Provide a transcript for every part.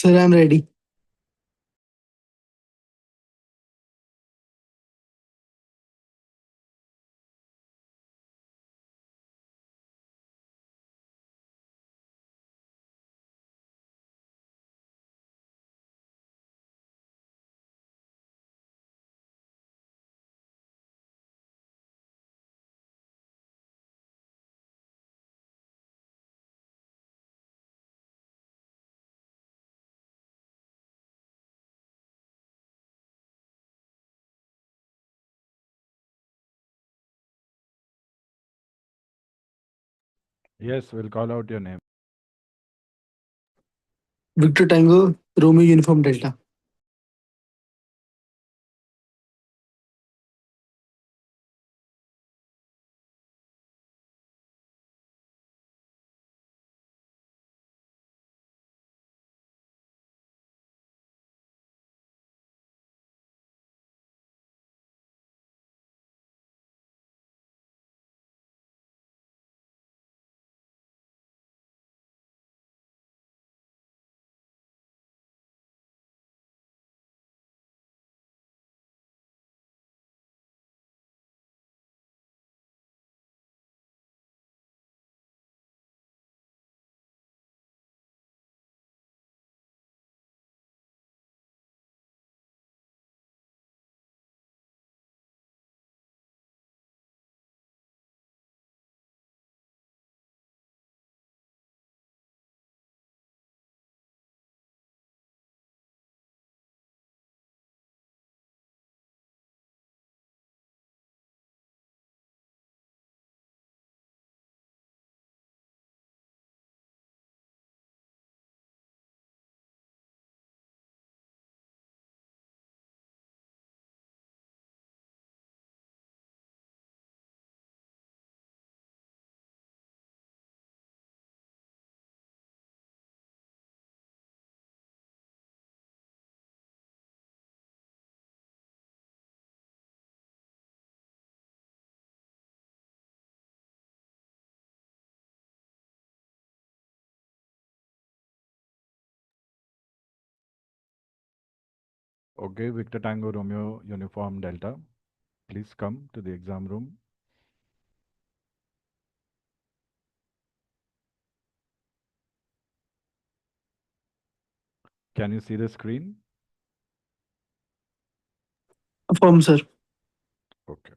Sir, I'm ready. Yes, we'll call out your name. Victor Tango, Romeo Uniform Delta. Okay, Victor Tango Romeo Uniform Delta. Please come to the exam room. Can you see the screen? Affirm, sir. Okay.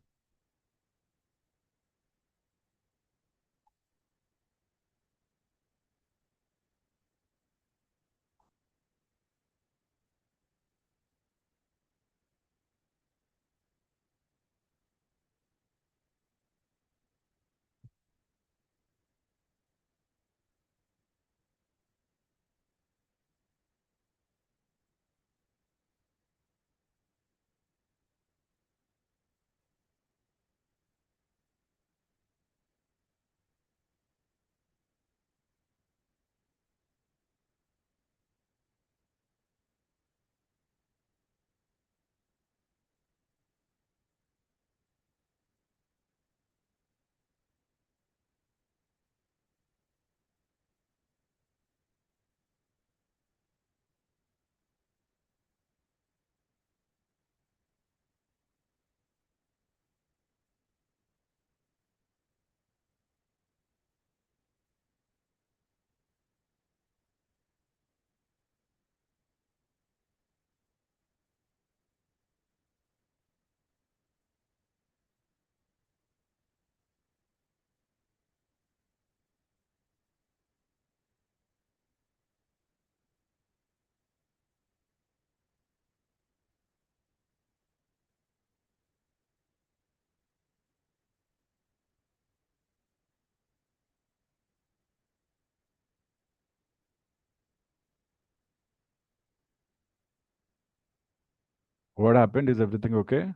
What happened? Is everything okay?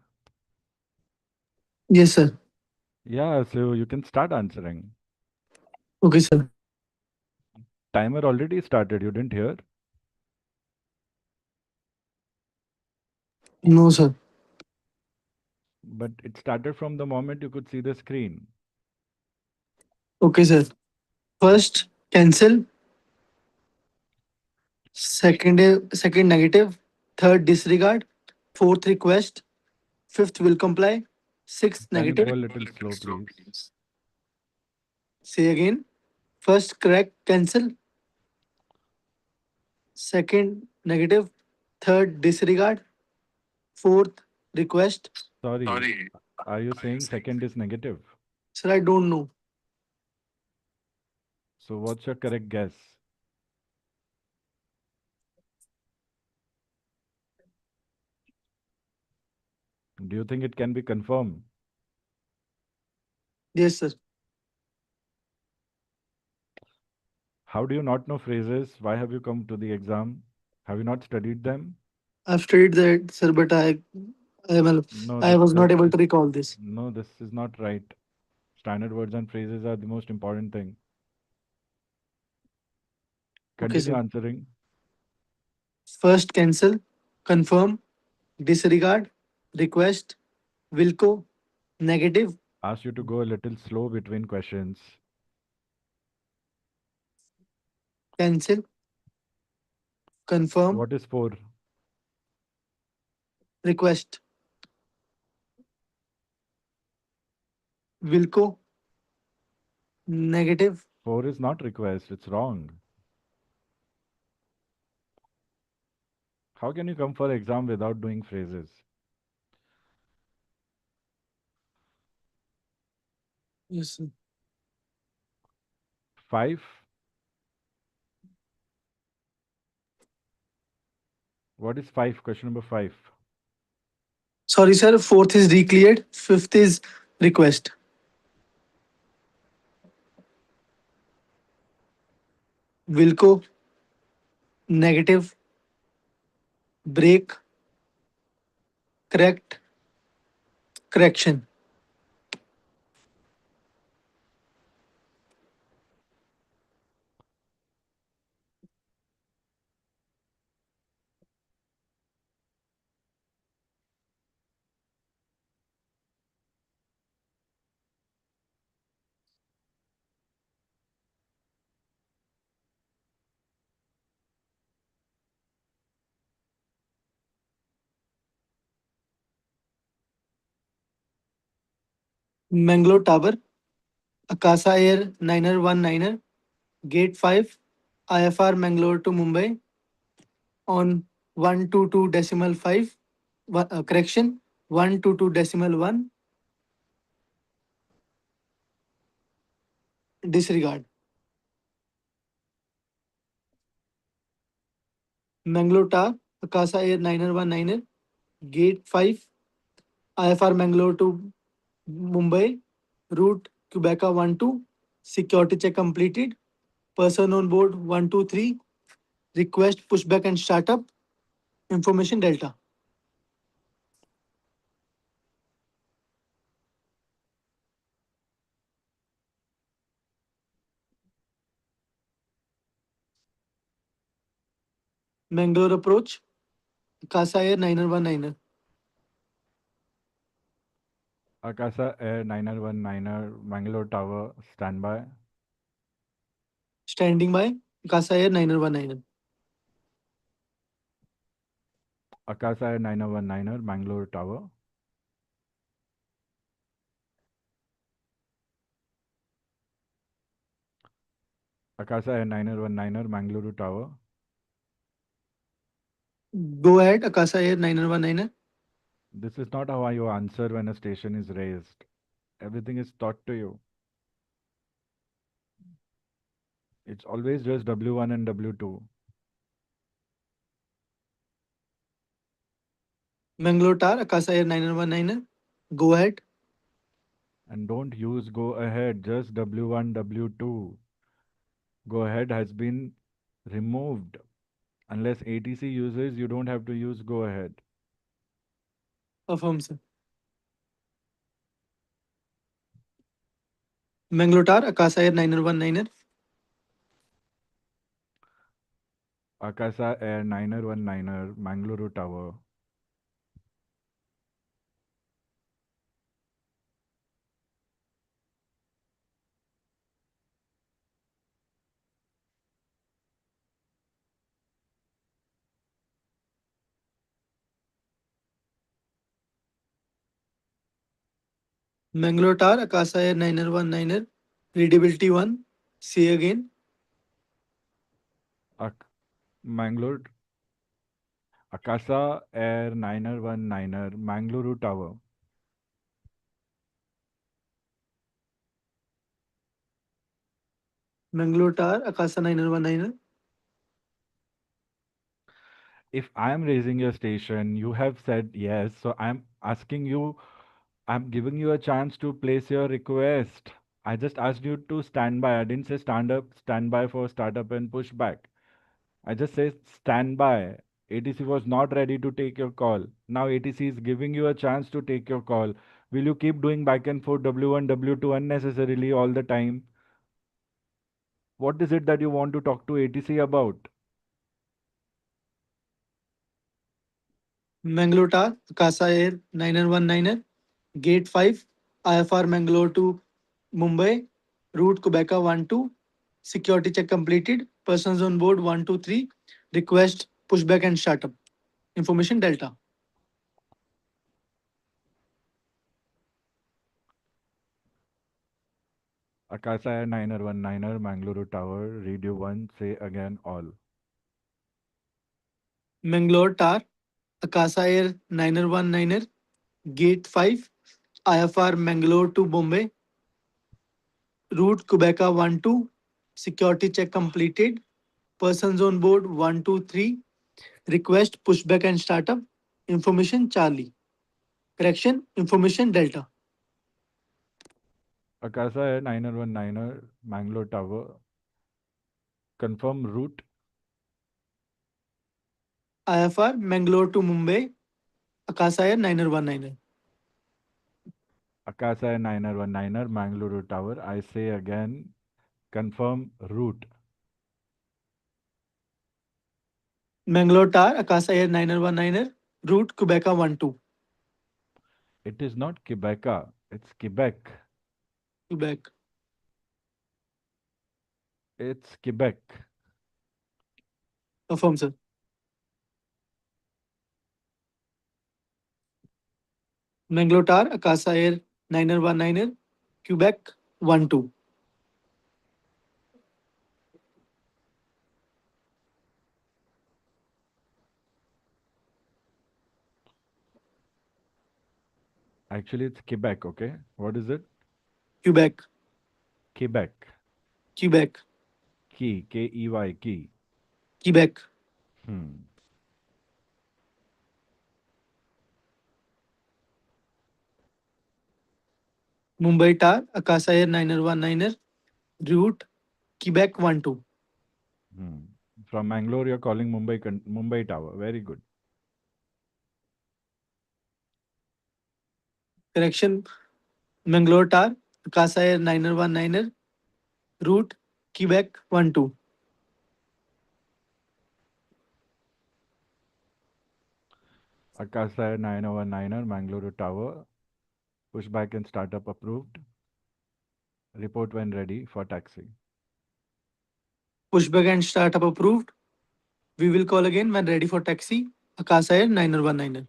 Yes, sir. Yeah, so you can start answering. Okay, sir. Timer already started. You didn't hear? No, sir. But it started from the moment you could see the screen. Okay, sir. First, cancel. Second negative. Third disregard. Fourth request. Fifth will comply. Sixth Can you negative. go a little slow, please? Say again. First correct cancel. Second negative. Third disregard. Fourth request. Sorry, are you saying second is negative? Sir, I don't know. So what's your correct guess? Do you think it can be confirmed? Yes, sir. How do you not know phrases? Why have you come to the exam? Have you not studied them? I've studied that, sir, but I, No, I was not this able is to recall this. no, this is not right. Standard words and phrases are the most important thing. Okay, Continue sir. answering. First cancel, confirm, disregard, request, Wilco, negative, Ask you to go a little slow between questions. cancel, confirm, What is four? request, Wilco, negative. Four is not request. It's wrong. How can you come for exam without doing phrases? Yes, sir. Five. What is five? Question number five. Sorry, sir. Fourth is declared. Fifth is request. Wilco, negative, break, correct, correction. Mangalore Tower, Akasa Air 919er, Gate 5, IFR Mangalore to Mumbai on 122 decimal 5, correction, 122 decimal 1, disregard. Mangalore Tower, Akasa Air 919er, Gate 5, IFR Mangalore to Mumbai, route Quebec 12, security check completed, person on board 123, request pushback and startup, information delta. Mangalore approach, Akasa Air 919er, Akasa Air 919er, Mangalore Tower, standby. standing by, Akasa Air 919er. Akasa Air 919er, Mangalore Tower. Akasa Air 919er, Mangaluru Tower. Go ahead, Akasa Air 919er. This is not how you answer when a station is raised. Everything is taught to you. It's always just W1 and W2. Mangalore Tower, Akasa Air 919er. Go ahead. And don't use go ahead, just W1, W2. Go ahead has been removed. Unless ATC uses, you don't have to use go ahead. Affirm, sir. Mangalore Tower, Akasa Air 919er. Akasa Air 919er, Mangaluru Tower. Mangalore Tower, Akasa Air 9er, readability 1. Say again. Ak- Mangalore, Akasa Air 919er, Mangaluru Tower. Mangalore Tower, Akasa 9er. If I am raising your station, you have said yes, so I'm asking you, I'm giving you a chance to place your request. I just asked you to stand by. I didn't say stand up, stand by for startup and push back. I just say stand by. ATC was not ready to take your call. Now ATC is giving you a chance to take your call. Will you keep doing back and forth W1, W2 unnecessarily all the time? What is it that you want to talk to ATC about? Mangalore Tower, Akasa Air 9er, Gate 5, IFR Mangalore to Mumbai, route Quebec 12, security check completed, persons on board 123, request pushback and startup. Information Delta. Akasa Air 919er, Mangaluru Tower, Radio 1, say again all. Mangalore Tower, Akasa Air 9er, Gate 5, IFR Mangalore to Bombay, route Quebec 12, security check completed, persons on board 123, request pushback and startup. Information Charlie. Correction, information Delta. Akasa Air 919er, Mangalore Tower, confirm route. IFR Mangalore to Mumbai, Akasa Air 9er. Akasa Air 919er, Mangaluru Tower. I say again, confirm route. Mangalore Tower, Akasa Air 9er, route Quebec 12. It is not Quebeca, it's Quebec. Quebec. It's Quebec. Affirm, sir. Mangalore Tower, Akasa Air 9er, Quebec 12. Actually, it's Quebec, okay? What is it? Quebec. Quebec. Quebec. Key, Key, key. Quebec. Hmm. Mumbai Tower, Akasa Air 9er, route Quebec 12. Hmm. From Mangalore, you're calling Mumbai, Mumbai Tower. Very good. Correction, Mangalore Tower, Akasa Air 9er, route Quebec 12. Akasa Air 919er, Mangaluru Tower. Pushback and startup approved. Report when ready for taxi. Pushback and startup approved. We will call again when ready for taxi. Akasa Air 9er.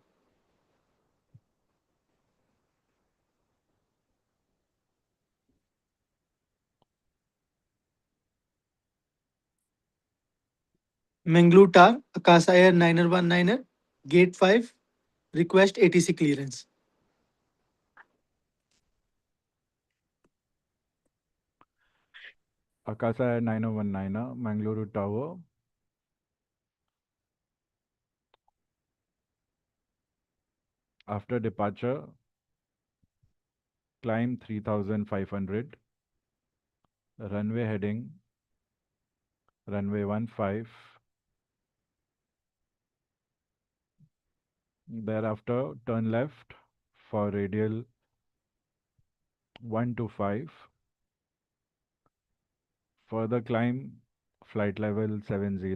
Mangalore Tower, Akasa Air 9er, Gate 5, request ATC clearance. Akasa Air 9019er, Mangaluru Tower. After departure, climb 3500. Runway heading, runway 15. Thereafter, turn left for radial 125. Further climb flight level 70.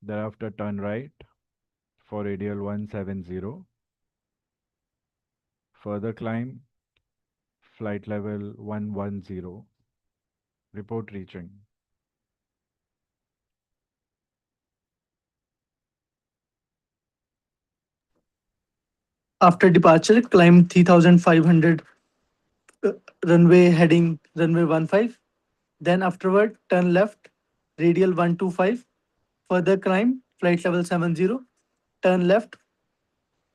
Thereafter, turn right for radial 170. Further climb flight level 110. Report reaching. After departure, climb 3500 uh, runway heading runway 15. Then afterward, turn left, radial 125. Further climb, flight level 70. Turn left,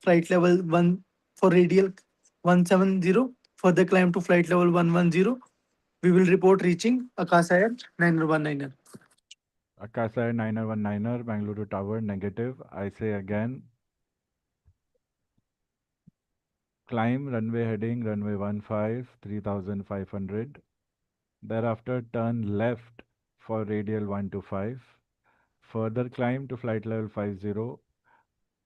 flight level 1 for radial 170. Further climb to flight level 110. We will report reaching Akasa Air 9019er. Akasa Air 9019er, Bangalore Tower, negative. I say again, climb runway heading runway 15, 3500. Thereafter, turn left for radial 125. Further climb to flight level 50.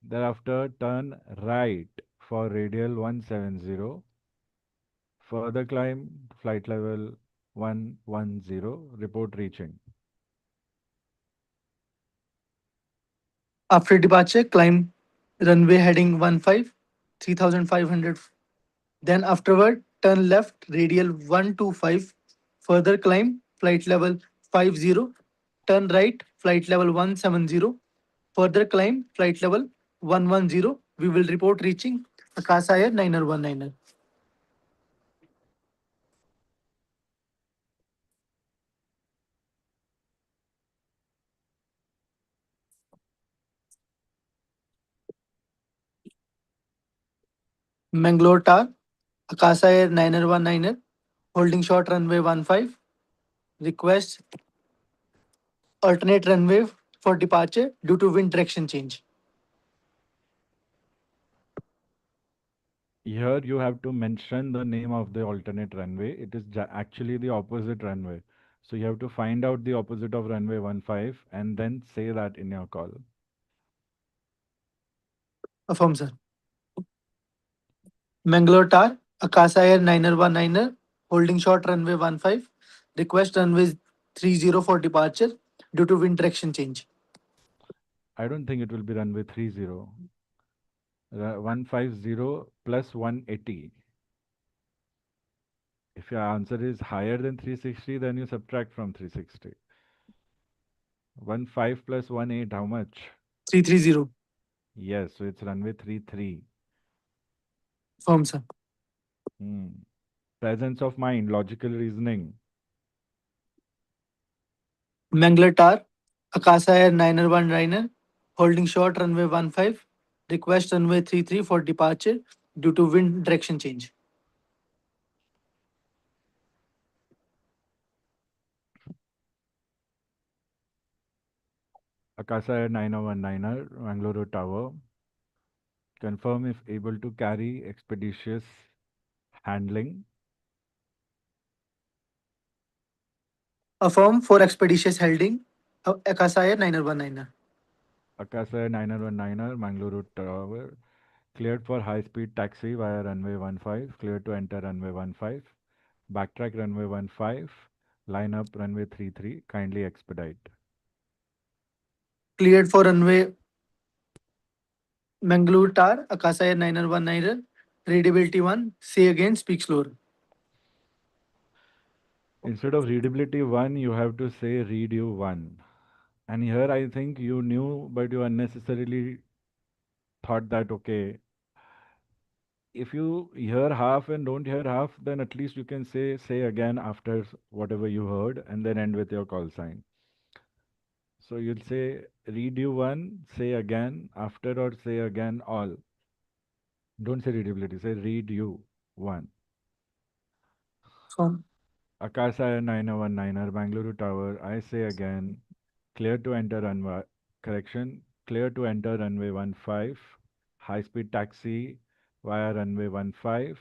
Thereafter, turn right for radial 170. Further climb flight level 110. Report reaching. After departure, climb runway heading 15, 3500. Then afterward, turn left, radial 125. Further climb, flight level 50. Turn right, flight level 170. Further climb, flight level 110. We will report reaching Akasa Air 9019er. Mangalore Tar, Akasa Air 9019er, holding short runway 15. Request alternate runway for departure due to wind direction change. Here you have to mention the name of the alternate runway. It is actually the opposite runway. So you have to find out the opposite of runway 15 and then say that in your call. Affirm, sir. Mangalore Tar, Akasa Air 9019er, holding short runway 15. Request runway 30 for departure due to wind direction change. I don't think it will be runway 30. 150 plus 180. If your answer is higher than 360, then you subtract from 360. 15 plus 18, how much? 330. Yes, so it's runway 33. Affirm, sir. Hmm. Presence of mind, logical reasoning. Mangalore Tar, Akasa Air 9019er, holding short runway 15. Request runway 33 for departure due to wind direction change. Akasa Air 9019er, Bangalore Tower. Confirm if able to carry expeditious handling. Affirm for expeditious holding Akasa Air 9019er. Akasa Air 9019er, Bangalore Tower. Cleared for high speed taxi via runway 15. Cleared to enter runway 15. Backtrack runway 15. Line up runway 33. Kindly expedite. Cleared for runway Mangalore Tar, Akasa Air 9019er. Readability 1. Say again, speak slower. Instead of readability 1, you have to say read you 1. And here I think you knew, but you unnecessarily thought that, okay, if you hear half and don't hear half, then at least you can say again after whatever you heard and then end with your call sign. So you'll say read you 1, say again after or say again all. Don't say readability, say read you 1. Affirm. Akasa 9019er, Bangalore Tower. I say again, clear to enter runway. Correction, clear to enter runway 15. High speed taxi via runway 15.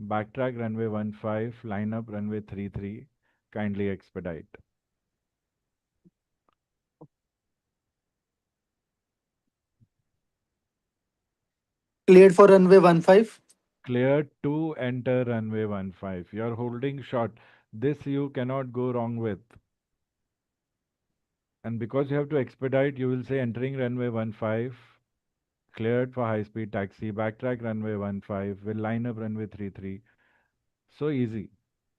Backtrack runway 15. Line up runway 33. Kindly expedite. Cleared for runway 15. Clear to enter runway 15. You're holding short. This you cannot go wrong with. And because you have to expedite, you will say entering runway 15. Cleared for high speed taxi, backtrack runway 15, will line up runway 33. So easy.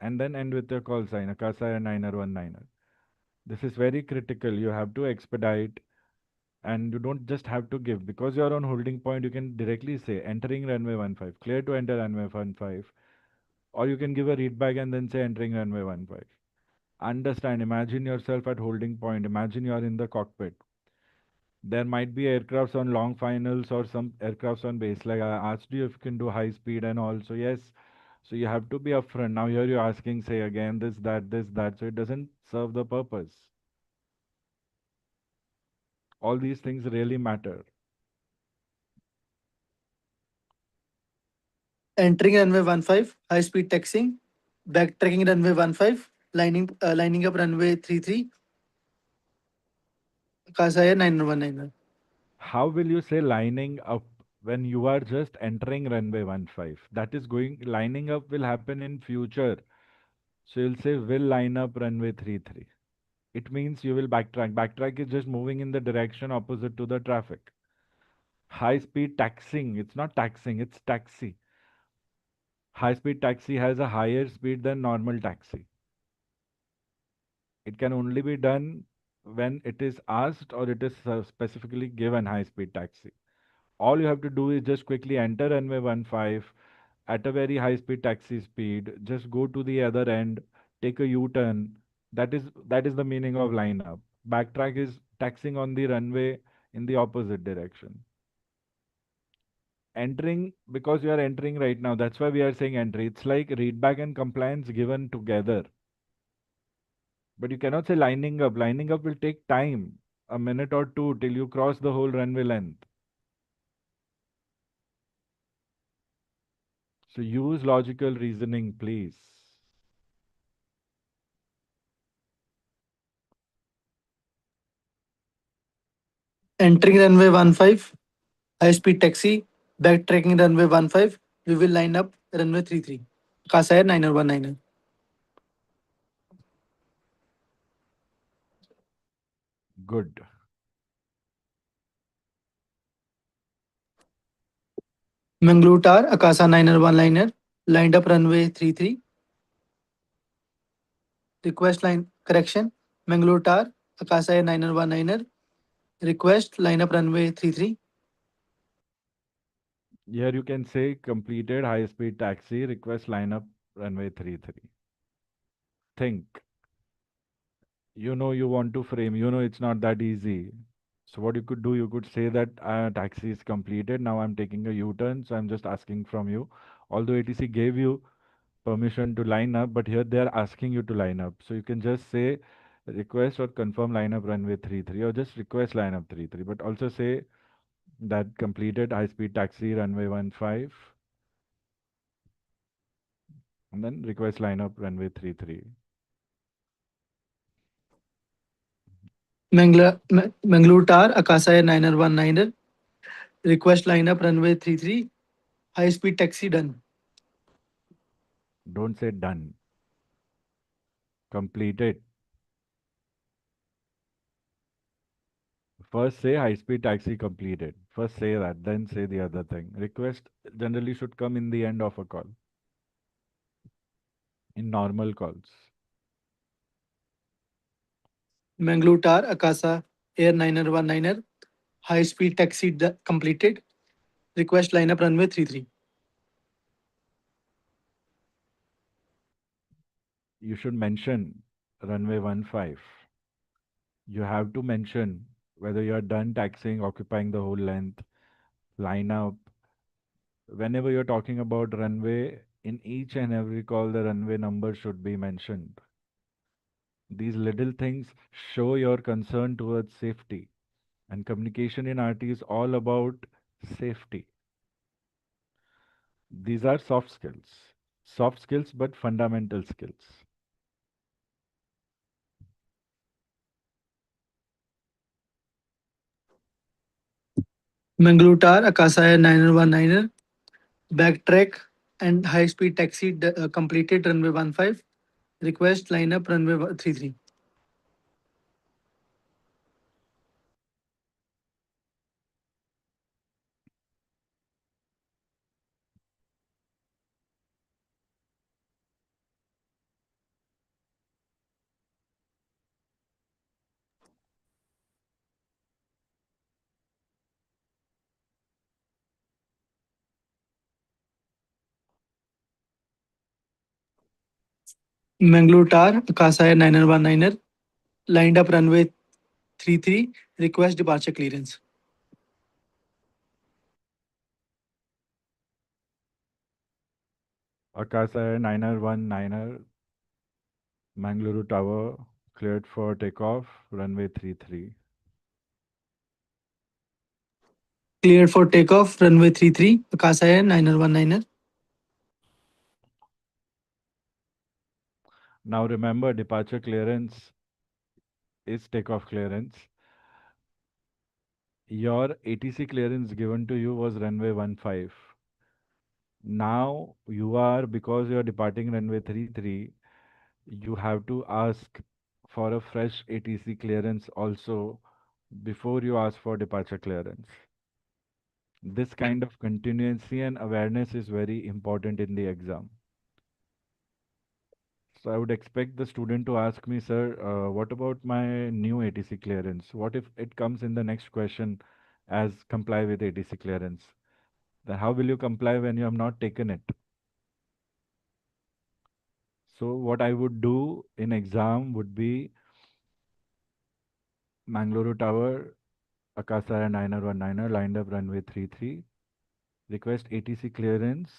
And then end with your call sign, Akasa 9019er. This is very critical. You have to expedite. And you don't just have to give because you're on holding point. You can directly say entering runway 15, clear to enter runway 15, or you can give a read back and then say entering runway 15. Understand, imagine yourself at holding point, imagine you are in the cockpit. There might be aircrafts on long finals or some aircrafts on base. Like I asked you if you can do high speed and all. So yes, so you have to be upfront. Now here you're asking, say again, this, that. So it doesn't serve the purpose. All these things really matter. Entering runway 15, high speed taxiing, backtracking runway 15, lining up runway 33, Akasa Air 919er. How will you say lining up when you are just entering runway 15? That is going, lining up will happen in future. So you'll say will line up runway 33. It means you will backtrack. Backtrack is just moving in the direction opposite to the traffic. High speed taxiing, it's not taxing, it's taxi. High speed taxi has a higher speed than normal taxi. It can only be done when it is asked or it is specifically given high speed taxi. All you have to do is just quickly enter runway 15 at a very high speed taxi speed, just go to the other end, take a U-turn. That is the meaning of line up. Backtrack is taxiing on the runway in the opposite direction. Entering, because you are entering right now, that's why we are saying entry. It's like readback and compliance given together. But you cannot say lining up. Lining up will take time, a minute or two till you cross the whole runway length. So use logical reasoning, please. Entering runway 15, high speed taxi, backtracking runway 15, we will line up runway 33, Akasa Air 919er. Good. Mangalore Tower, Akasa 911 liner, lined up runway 33. Request line correction. Mangalore Tower, Akasa Air 919er. Request line up runway 33. Here you can say completed high speed taxi, request lineup runway 33. Think. You know you want to frame, you know it's not that easy. So what you could do, you could say that taxi is completed. Now I'm taking a U-turn, so I'm just asking from you. Although ATC gave you permission to line up, but here they are asking you to line up. So you can just say request or confirm lineup runway 33 or just request lineup 33. But also say that completed high speed taxi runway 15 and then request lineup runway 33. Mangalore Tower, Akasa Air 919er. Request line up runway 33. High speed taxi done. Don't say done. Completed. First say high speed taxi completed. First say that, then say the other thing. Request generally should come in the end of a call, in normal calls. Mangalore Tower, Akasa Air 919er. High speed taxi completed. Request line up runway 33. You should mention runway 15. You have to mention whether you are done taxiing, occupying the whole length, line up. Whenever you're talking about runway, in each and every call, the runway number should be mentioned. These little things show your concern towards safety. And communication in RT is all about safety. These are soft skills. Soft skills, but fundamental skills. Mangalore Tower, Akasa Air 919er. Backtrack and high speed taxi completed runway 15. Request line up runway 33. Mangalore Tar, Akasa Air 919er, lined up runway 33, request departure clearance. Akasa Air 919er, Mangaluru Tower, cleared for takeoff, runway 33. Cleared for takeoff, runway 33, Akasa Air 919er. Now remember, departure clearance is takeoff clearance. Your ATC clearance given to you was runway 15. Now you are, because you are departing runway 33, you have to ask for a fresh ATC clearance also before you ask for departure clearance. This kind of continuity and awareness is very important in the exam. So I would expect the student to ask me, sir, what about my new ATC clearance? What if it comes in the next question as comply with ATC clearance? Then how will you comply when you have not taken it? So what I would do in exam would be Mangaluru Tower, Akasa 919er lined up runway 33. Request ATC clearance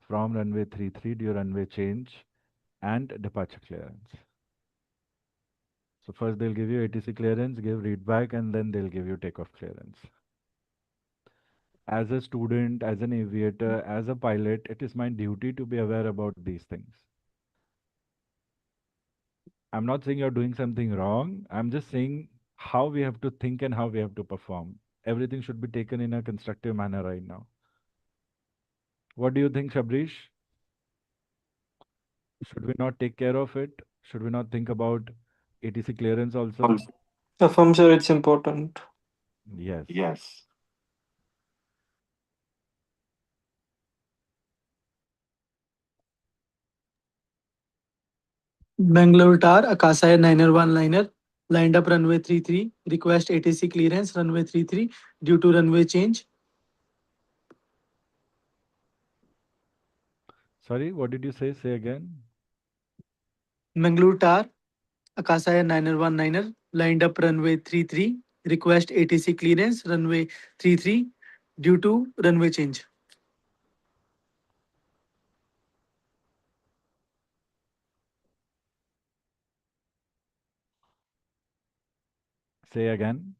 from runway 33 due runway change and departure clearance. So first they'll give you ATC clearance, give readback, and then they'll give you takeoff clearance. As a student, as an aviator, as a pilot, it is my duty to be aware about these things. I'm not saying you're doing something wrong. I'm just saying how we have to think and how we have to perform. Everything should be taken in a constructive manner right now. What do you think, Shabrish? Should we not take care of it? Should we not think about ATC clearance also? Affirm, sir, it's important. Yes. Yes. Bangalore Tar, Akasa Air 919er, lined up runway 33, request ATC clearance, runway 33, due to runway change. Sorry, what did you say? Say again. Mangalore Tar, Akasa Air 919er, lined up runway 33, request ATC clearance, runway 33, due to runway change. Say again.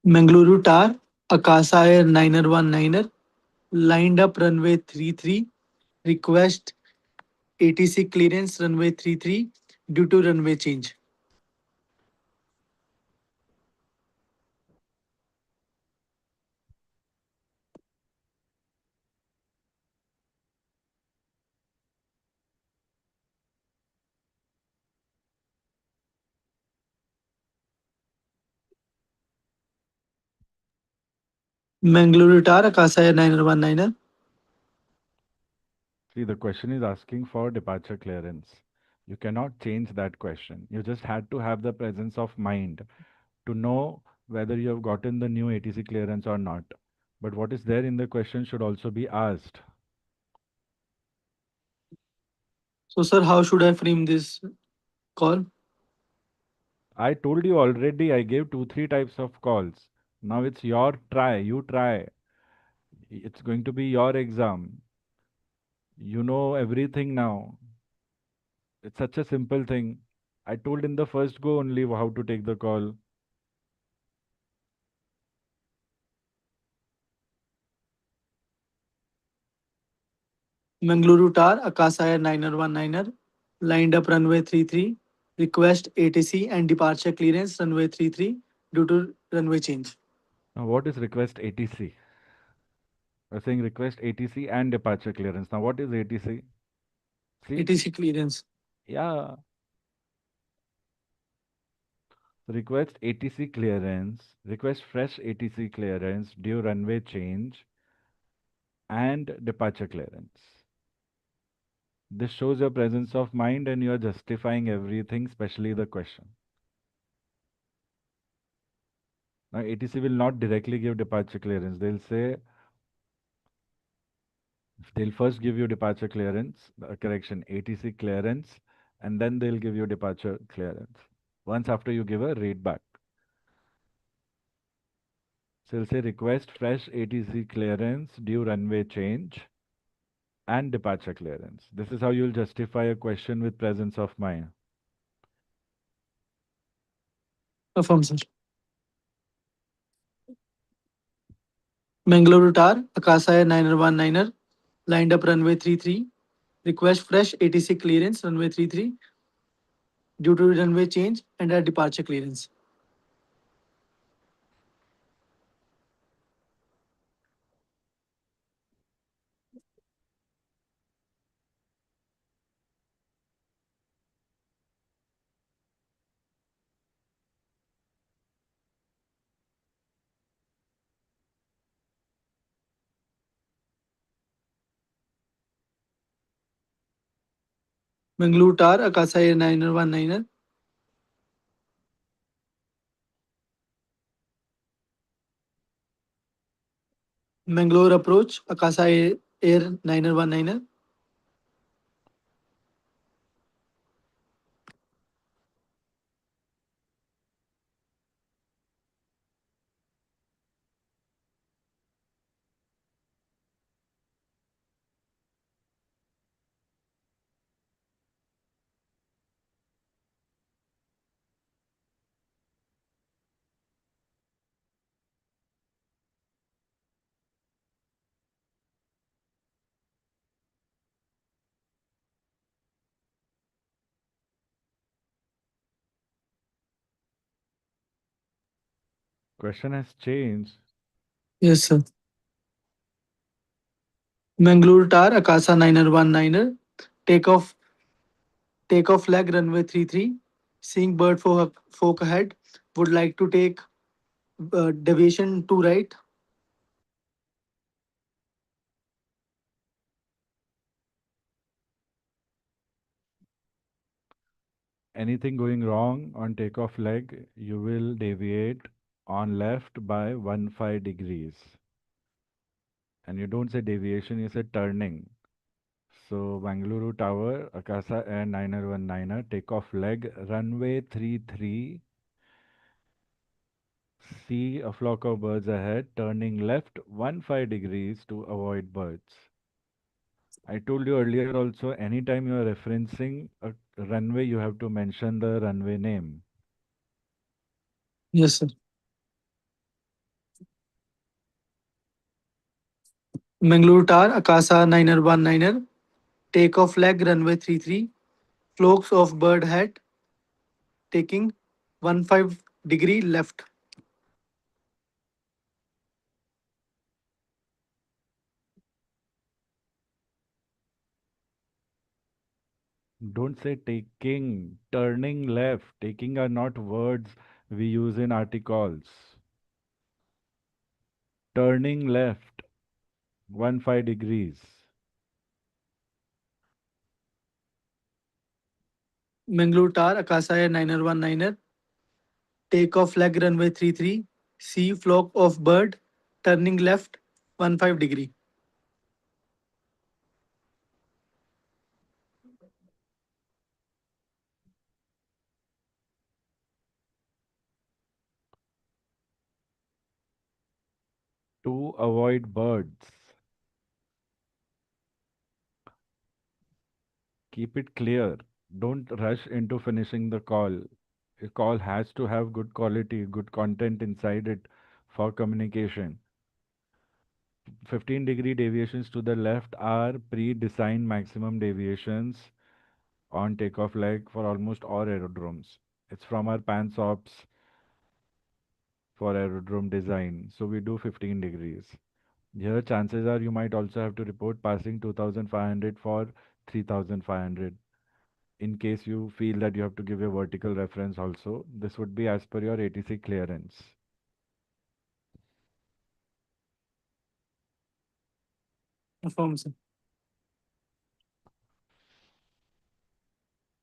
Mangaluru Tar, Akasa Air 919er, lined up runway 33, request ATC clearance, runway 33, due to runway change. Mangaluru Tar, Akasa Air 919er. See, the question is asking for departure clearance. You cannot change that question. You just had to have the presence of mind to know whether you have gotten the new ATC clearance or not. But what is there in the question should also be asked. So, sir, how should I frame this call? I told you already, I gave two, three types of calls. Now it's your try. You try. It's going to be your exam. You know everything now. It's such a simple thing. I told in the first go only how to take the call. Mangaluru Tar, Akasa Air 919er, lined up runway 33, request ATC and departure clearance, runway 33, due to runway change. Now, what is request ATC? We're saying request ATC and departure clearance. Now, what is ATC? See? ATC clearance. Yeah. Request ATC clearance, request fresh ATC clearance due runway change and departure clearance. This shows your presence of mind and you are justifying everything, especially the question. Now, ATC will not directly give departure clearance. They'll say, They'll first give you departure clearance, correction, ATC clearance, and then they'll give you departure clearance. Once after you give a read back. So it'll say request fresh ATC clearance due runway change and departure clearance. This is how you'll justify a question with presence of mind. Affirm, sir. Mangalore Tar, Akasa Air 919er, lined up runway 33. Request fresh ATC clearance, runway 33, due to runway change and a departure clearance. Mangalore Tar, Akasa Air 919er, Mangalore approach, Akasa Air 919er, Question has changed. yes, sir. Mangalore Tar, Akasa 919er, takeoff leg runway 33. Seeing bird folk ahead. Would like to take deviation to right. Anything going wrong on takeoff leg, you will deviate on left by 15 degrees. And you don't say deviation, you say turning. So Bangalore Tower, Akasa Air 919er, takeoff leg, runway 33. See a flock of birds ahead, turning left 15 degrees to avoid birds. I told you earlier also, anytime you are referencing a runway, you have to mention the runway name. Yes, sir. Mangalore Tar, Akasa 919er, takeoff leg runway 33. Flocks of bird head taking 15 degree left. Don't say taking, turning left. Taking are not words we use in articles. Turning left, 15 degrees. Mangalore Tar, Akasa Air 919er, takeoff leg runway 33. See flock of bird turning left 15 degree. To avoid birds. Keep it clear. Don't rush into finishing the call. A call has to have good quality, good content inside it for communication. 15-degree deviations to the left are pre-designed maximum deviations on takeoff leg for almost all aerodromes. It's from our PANSOPs for aerodrome design. So we do 15 degrees. Here, chances are you might also have to report passing 2500 for 3500. In case you feel that you have to give a vertical reference also, this would be as per your ATC clearance. Affirm, sir.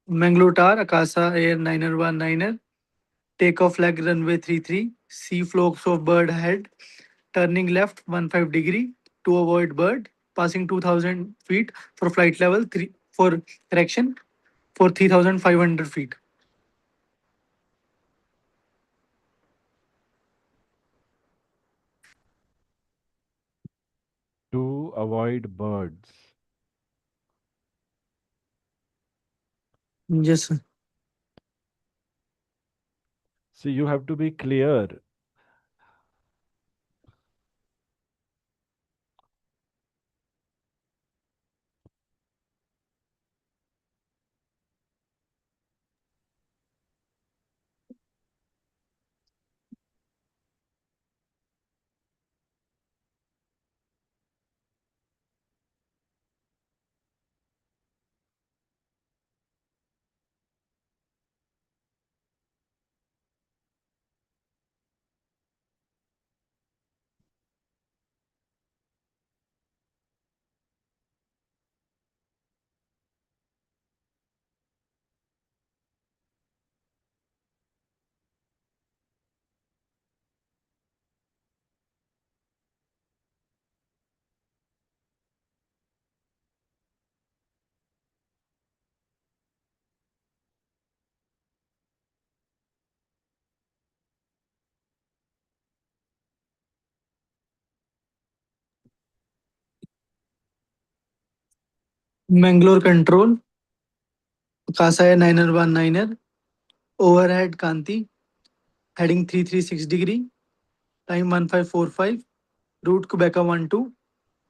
Mangalore Tar, Akasa Air 919er, takeoff leg runway 33. See flocks of bird head turning left 15 degree to avoid bird. passing 2000 feet for flight level 3 for correction for 3500 feet. To avoid birds. Yes, sir. See, you have to be clear. Mangalore control, Akasa Air 919er, overhead Kanti, heading 336 degree, time 1545, route Quebec 12,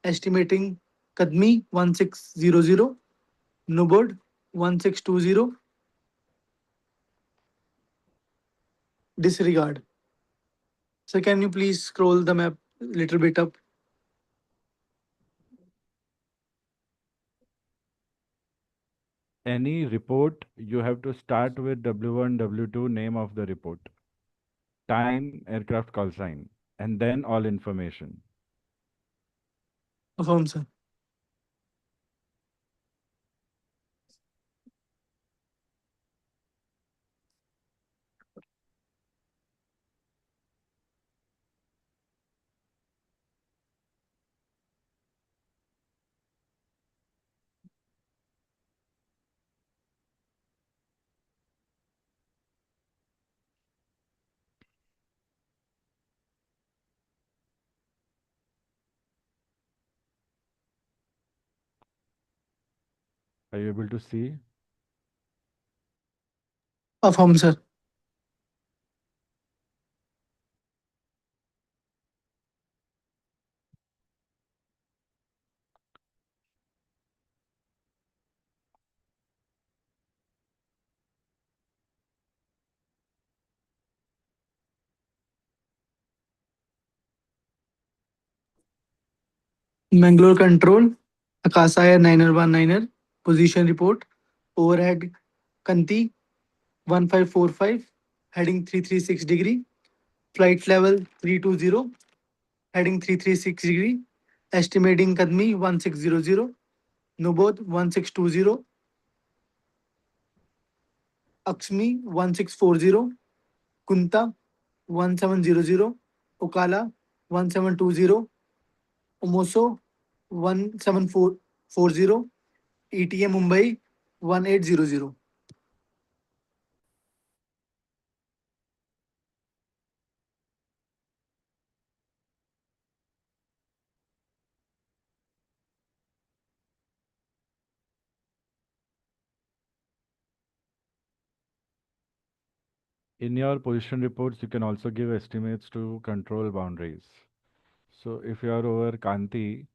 estimating Kadmi 1600, Nubod 1620, disregard. So can you please scroll the map a little bit up? Any report, you have to start with W1, W2, name of the report, time, aircraft call sign, and then all information. Affirm, sir. Are you able to see? Affirm, sir. Mangalore control, Akasa Air 919er, position report, overhead Kanti 1545, heading 336 degree, flight level 320, heading 336 degree, estimating Kadmi 1600, Nubod 1620, Aksmi 1640, Kunta 1700, Okala 1720, Omoso 17440, ETA Mumbai 1800. In your position reports, you can also give estimates to control boundaries. So if you are over Kanti,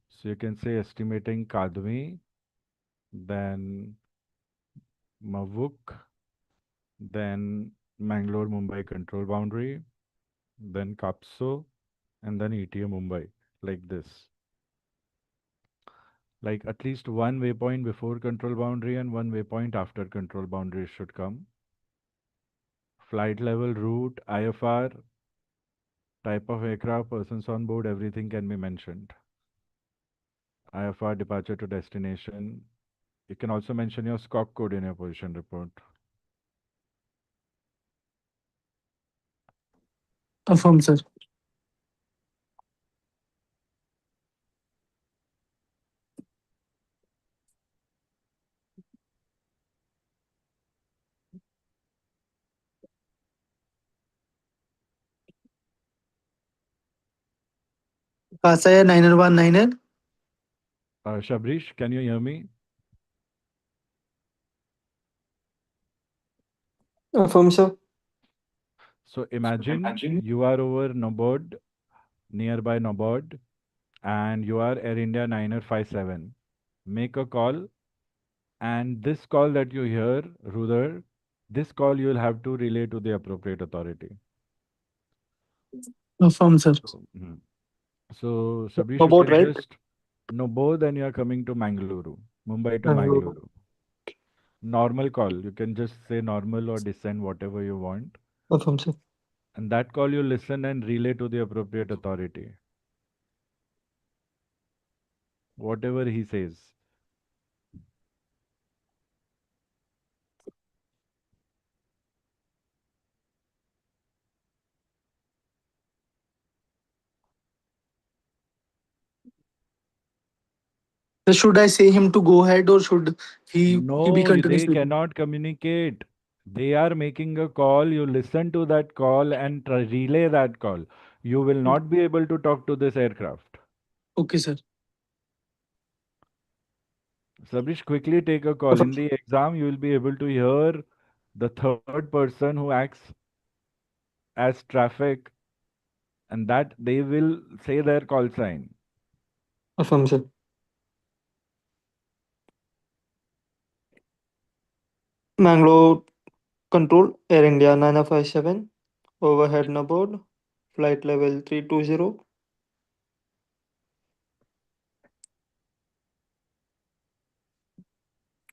so you can say estimating Kadmi, then Mavuk, then Mangalore Mumbai control boundary, then Kapso, and then ETA Mumbai, like this. Like at least one waypoint before control boundary and one waypoint after control boundary should come. Flight level, route, IFR, type of aircraft, persons on board, everything can be mentioned. IFR, departure to destination. You can also mention your SCOC code in your position report. Affirm, sir. Akasa Air 901 Shabrish, can you hear me? Affirm, sir. So imagine you are over Nobod, nearby Nobod, and you are Air India 957. Make a call, and this call that you hear, Rudar, this call you will have to relay to the appropriate authority. Affirm, sir. So, so Shabrish, No you boat, can right? just Nobod and you are coming to Mangaluru, Mumbai to Mangalore. Mangaluru. Normal call. You can just say normal or descend, whatever you want. Affirm, sir. And that call you listen and relay to the appropriate authority. Whatever he says. So should I say him to go ahead or should he be No, they continuously? cannot communicate. They are making a call. You listen to that call and relay that call. You will not be able to talk to this aircraft. Okay, sir. Sabrish, quickly take a call. Affirm. In the exam, you will be able to hear the third person who acts as traffic, and that they will say their call sign. Affirm, sir. Mangalore Control, Air India 957. Overhead Naboard. Flight level 320.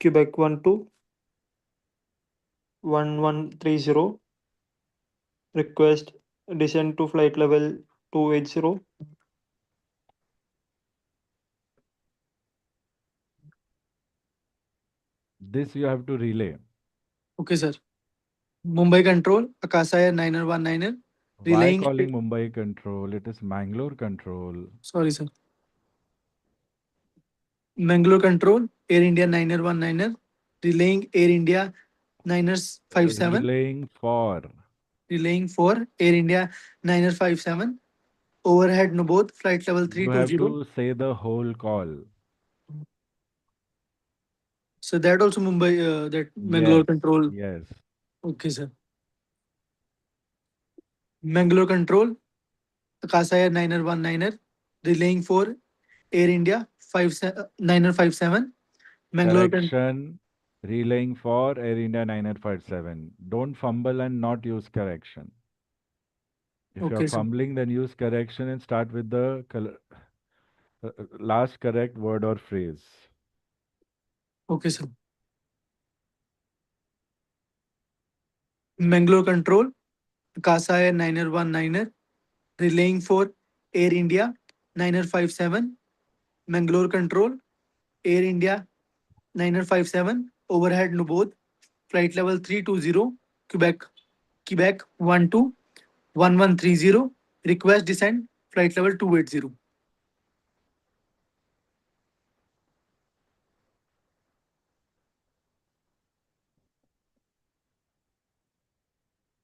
Quebec 121130. Request descend to flight level 280. This you have to relay. Okay, sir. Mumbai Control, Akasa Air 901 Why relaying. calling Mumbai control? It is Mangalore control. Sorry, sir. Mangalore Control, Air India 901 relaying Air India 957, Relaying for. relaying for Air India 957. Overhead Nobod, flight level You have 320. to say the whole call. So that also Mumbai, that Mangalore Yes, Control. yes. Okay, sir. Mangalore Control, Akasa Air 901 relaying for Air India 957. Mangalore Control. Correction. Relaying for Air India 957. Don't fumble and not use correction. If you are Okay, sir. fumbling, then use correction and start with the last correct word or phrase. Okay, sir. Mangalore Control, Akasa Air 901 relaying for Air India 957. Mangalore Control, Air India 957. Overhead Nubod, flight level 320, Quebec 121130. Request descent, flight level 280.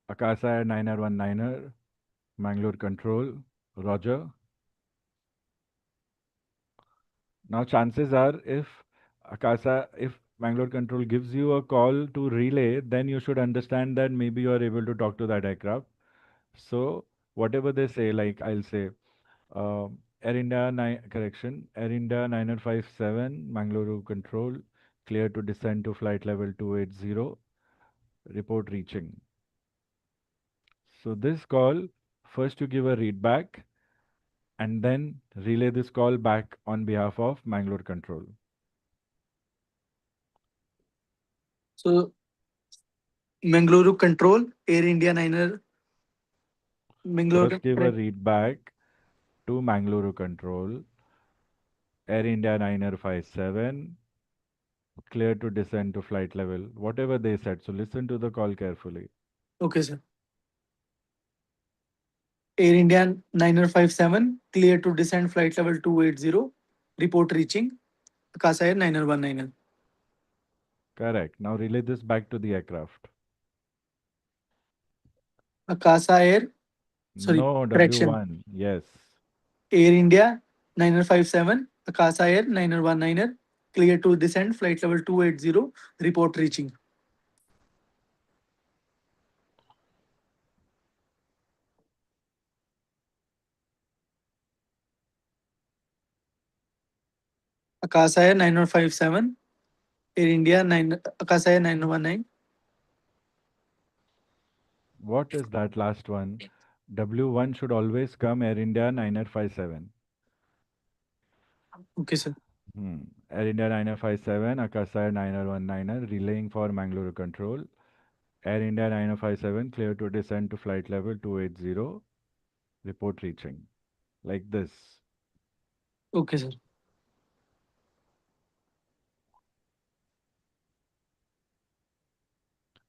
Akasa Air 919er, Mangalore Control, Roger. Now, chances are if Mangalore Control gives you a call to relay, then you should understand that maybe you are able to talk to that aircraft. So, whatever they say, like I'll say, Air India 957, Mangalore Control, clear to descend to flight level 280, report reaching. So, this call, first you give a read back and then relay this call back on behalf of Mangalore Control. So Mangalore Control, Air India 9er, Mangalore. First, give a read back to Mangaluru Control, Air India 957, clear to descend to flight level, whatever they said. So listen to the call carefully. Okay, sir. Air India 957, clear to descend flight level 280. Report reaching Akasa Air 919. Correct. Now relay this back to the aircraft. Akasa Air, sorry, No, correction. W1. Yes. Air India 957, Akasa Air 919er, clear to descent, flight level 280, report reaching. Akasa Air 9057, Air India 9, Akasa Air 919. What is that last one? W1 should always come Air India 957. Okay, sir. Air India 957, Akasa Air 9019er, relaying for Mangalore control. Air India 9057, clear to descend to flight level 280, report reaching. Like this. Okay, sir.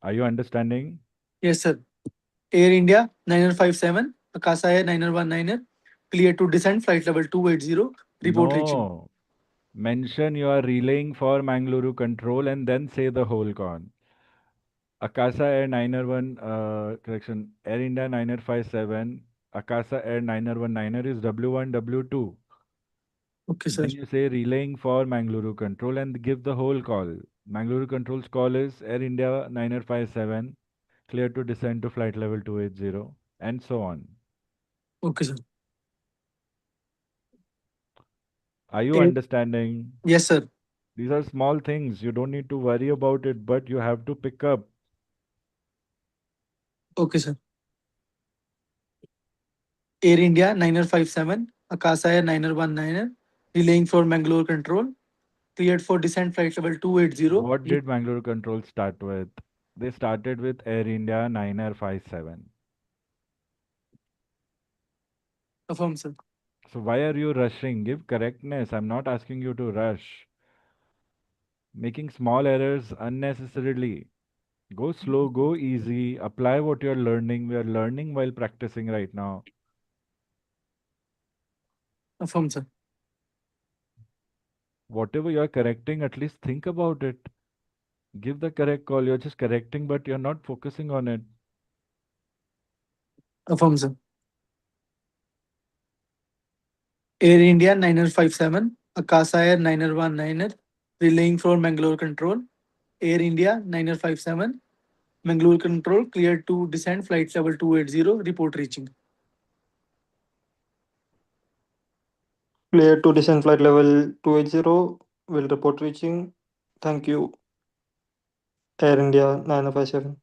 Are you understanding? Yes, sir. Air India 9057, Akasa Air 9019er, clear to descent, flight level 280, report reaching. No. Mention you are relaying for Mangaluru control and then say the whole con. Akasa Air 901, correction, Air India 957, Akasa Air 919er is W1, W2. Okay, sir. Then you say relaying for Mangaluru control and give the whole call. Mangaluru control's call is Air India 957, clear to descend to flight level 280, and so on. Okay, sir. Are you Air, understanding? yes, sir. These are small things. You don't need to worry about it, but you have to pick up. Okay, sir. Air India 9057, Akasa Air 9019er, relaying for Mangalore control, cleared for descent, flight level 280. What did Mangalore control start with? They started with Air India 957. Affirm, sir. So why are you rushing? Give correctness. I'm not asking you to rush. Making small errors unnecessarily. Go slow, go easy, apply what you're learning. We are learning while practicing right now. Affirm, sir. Whatever you're correcting, at least think about it. Give the correct call. You're just correcting, but you're not focusing on it. Affirm, sir. Air India 9057, Akasa Air 9019er, relaying for Mangalore control. Air India 9057, Mangalore control, cleared to descent, flight level 280, report reaching. Clear to descent flight level 280. Will report reaching. Thank you. Air India 957.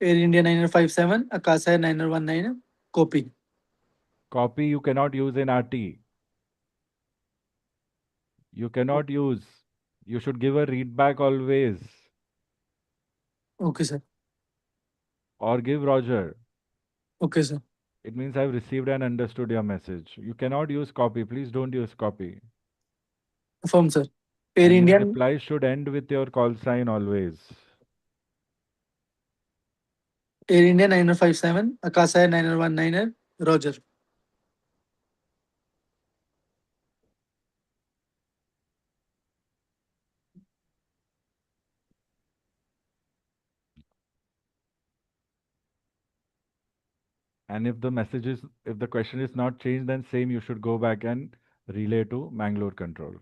Air India 9057, Akasa Air 9019er, copy. Copy you cannot use in RT. You cannot use. You should give a read back always. Okay, sir. Or give Roger. Okay, sir. It means I've received and understood your message. You cannot use copy. Please don't use copy. Affirm, sir. Air And your India, reply should end with your call sign always. Air India 9057, Akasa Air 9019er, Roger. And if the question is not changed, then same you should go back and relay to Mangalore control.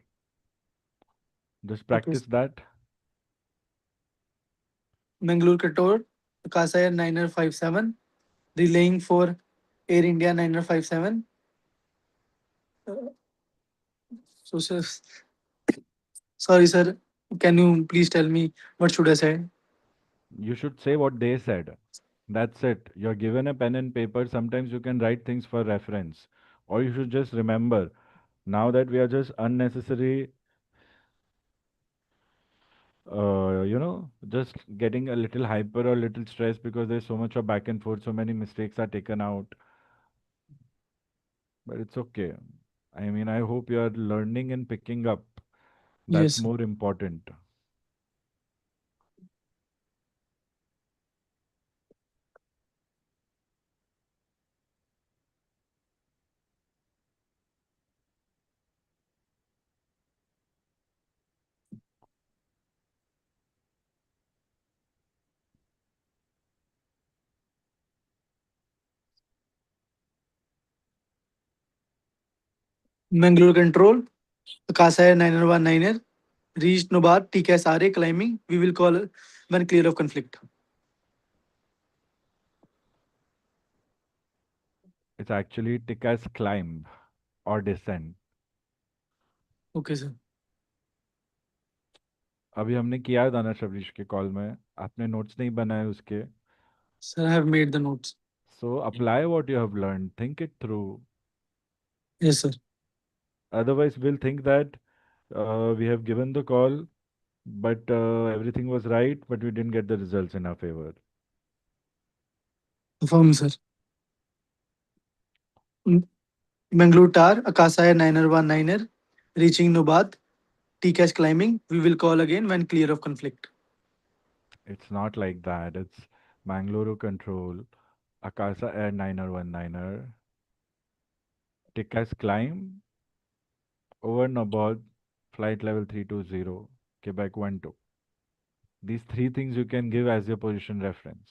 Just Okay. practice that. Mangalore control, Akasa Air 9057, relaying for Air India 9057. So, sir, sorry, sir. Can you please tell me what should I say? You should say what they said. That's it. You're given a pen and paper. Sometimes you can write things for reference. Or you should just remember. Now that we are just unnecessary, just getting a little hyper or little stressed because there's so much of back and forth, so many mistakes are taken out. But it's okay. I mean, I hope you are learning and picking up. That's Yes, sir. more important. Mangalore Control, Akasa Air 919er, reached Nobat, TCAS RA climbing. We will call when clear of conflict. It's actually Tika's climb or descent. Okay, sir. अभी हमने किया था ना शबरीश के call में, आपने notes नहीं बनाए उसके. Sir, I have made the notes. So apply what you have learned, think it through. Yes, sir. Otherwise, we'll think that we have given the call, but everything was right, but we didn't get the results in our favor. Affirm, sir. Mangalore Tar, Akasa Air 919er, reaching Nobat, TCAS climbing. We will call again when clear of conflict. It's not like that. It's Mangalore Control, Akasa Air 919er, Tikas Climb, over Nabod, flight level 320, Quebec 12. These three things you can give as your position reference.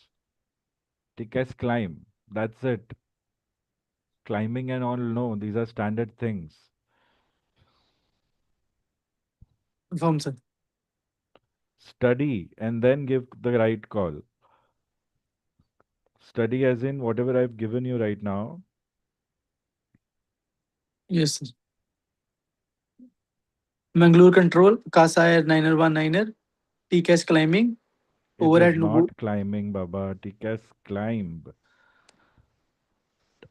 Tikas Climb, that's it. Climbing and all, no, these are standard things. Affirm, sir. Study and then give the right call. Study as in whatever I've given you right now. Yes, sir. Mangalore Control, Akasa Air 919er, TCAS climbing. It Over at is Nobu. not climbing, Baba. Tikas climb.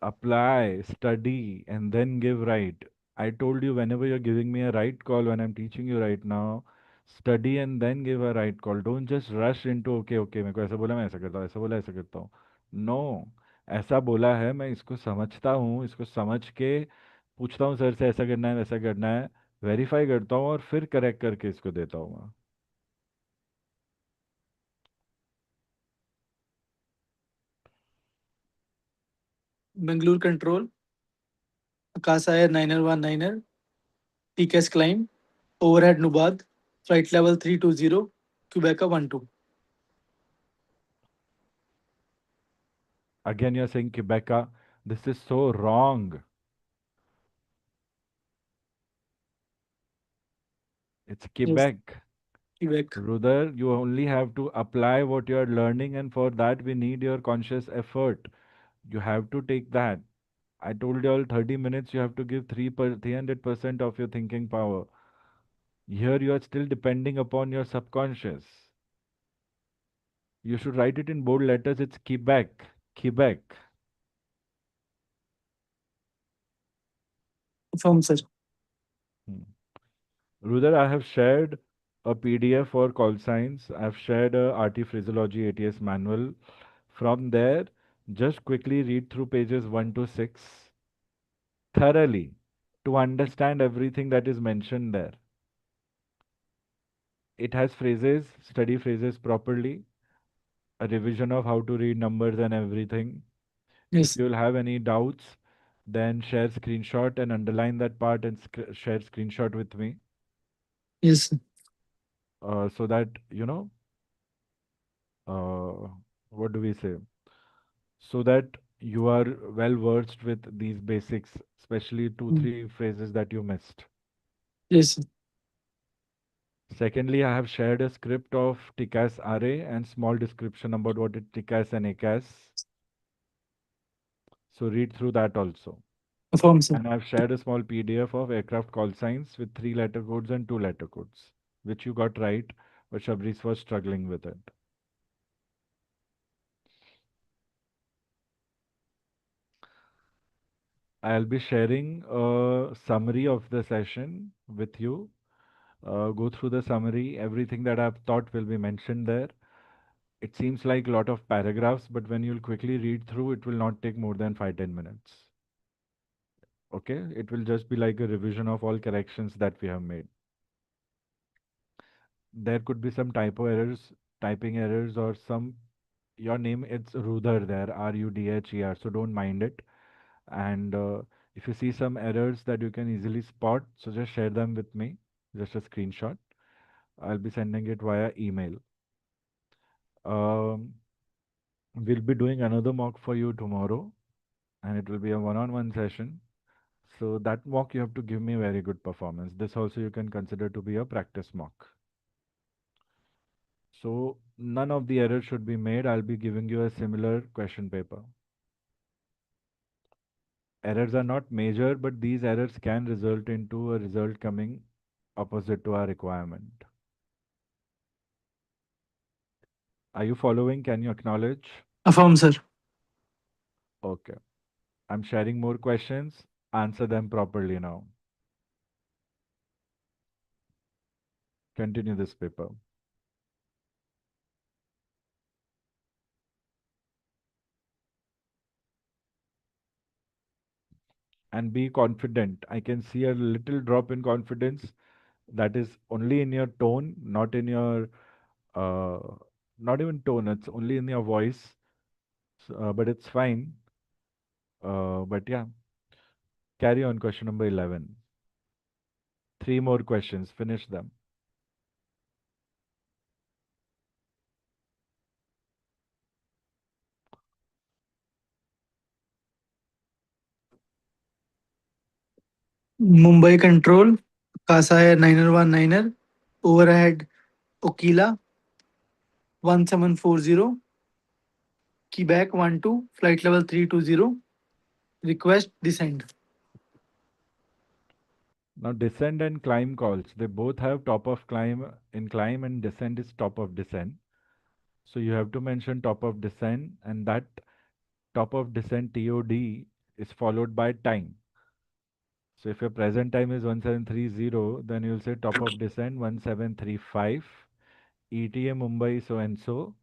Apply, study, and then give right. I told you whenever you're giving me a right call, when I'm teaching you right now, study and then give a right call. Don't just rush into okay, okay, मेरे को ऐसा बोला मैं ऐसा करता हूँ, ऐसा बोला ऐसा करता हूँ. No, ऐसा बोला है, मैं इसको समझता हूँ, इसको समझ के पूछता हूँ सर से ऐसा करना है वैसा करना है, वेरीफाई करता हूँ और फिर करेक्ट करके इसको देता हूँ मैं. Bangalore Control, Akasa Air 919er, TCAS climb. Overhead Nubad, flight level 320, Quebec 12. Again, you're saying Quebeca. This is so wrong. It's Yes, Quebec. Quebec. Rudar, you only have to apply what you are learning, and for that, we need your conscious effort. You have to take that. I told you all 30 minutes, you have to give 300% of your thinking power. Here, you are still depending upon your subconscious. You should write it in bold letters. It's Quebec. Quebec. Affirm, sir. Hmm. Rudar, I have shared a PDF for call signs. I've shared a RT Phraseology ATS manual. From there, just quickly read through pages 1 to 6 thoroughly to understand everything that is mentioned there. It has phrases, study phrases properly, a revision of how to read numbers and everything. If Yes, you'll have any doubts, then share screenshot and underline that part and share screenshot with me, yes, sir. so that uh, what do we say, so that you are well versed with these basics, especially two Mm. three phrases that you missed. Yes, sir. Secondly, I have shared a script of TCAS array and small description about what is TCAS and ACAS. So read through that also. Affirm, sir. And I've shared a small PDF of aircraft call signs with 3 letter codes and 2 letter codes, which you got right, but Shabris was struggling with it. I'll be sharing a summary of the session with you. Go through the summary. Everything that I've taught will be mentioned there. It seems like a lot of paragraphs, but when you'll quickly read through, it will not take more than 5-10 minutes. Okay, it will just be like a revision of all corrections that we have made. There could be some typo errors, typing errors, or some your name it's Rudher there, Rudher, so don't mind it. And if you see some errors that you can easily spot, so just share them with me, just a screenshot. I'll be sending it via email. um, we'll be doing another mock for you tomorrow, and it will be a one-on-one session. So that mock you have to give me very good performance. This also you can consider to be a practice mock. So none of the errors should be made. I'll be giving you a similar question paper. Errors are not major, but these errors can result into a result coming opposite to our requirement. Are you following? Can you acknowledge? Affirm, sir. Okay. I'm sharing more questions. Answer them properly now. Continue this paper. And be confident. I can see a little drop in confidence. That is only in your tone, not in your, uh, not even tone. It's only in your voice. But it's fine. But yeah, carry on. Question number 11. Three more questions. Finish them. Mumbai Control, Casa Air 919er, overhead Okila 1740, Quebec 12, flight level 320, request descend. Now descend and climb calls. They both have top of climb in climb and descend is top of descend. So you have to mention top of descent and that top of descent TOD is followed by time. So if your present time is 1730, then you'll say top of descent 1735, ETA Mumbai so and so,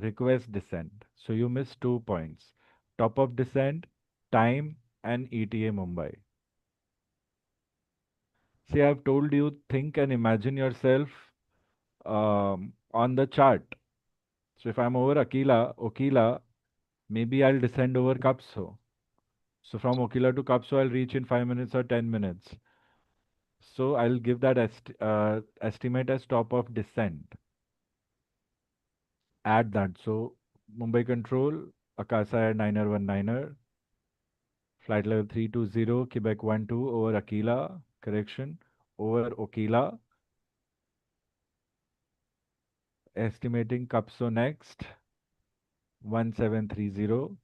request descent. So you miss 2 points. Top of descent, time, and ETA Mumbai. See, I've told you, think and imagine yourself on the chart. So if I'm over Okila, maybe I'll descend over Kapso. So from Okila to Kapso, I'll reach in 5 minutes or 10 minutes. So I'll give that estimate as top of descent. Add that. So Mumbai Control, Akasa Air 919er, flight level 320, Quebec 12 over Aquila, correction, over Okila, estimating Kapso next, 1730,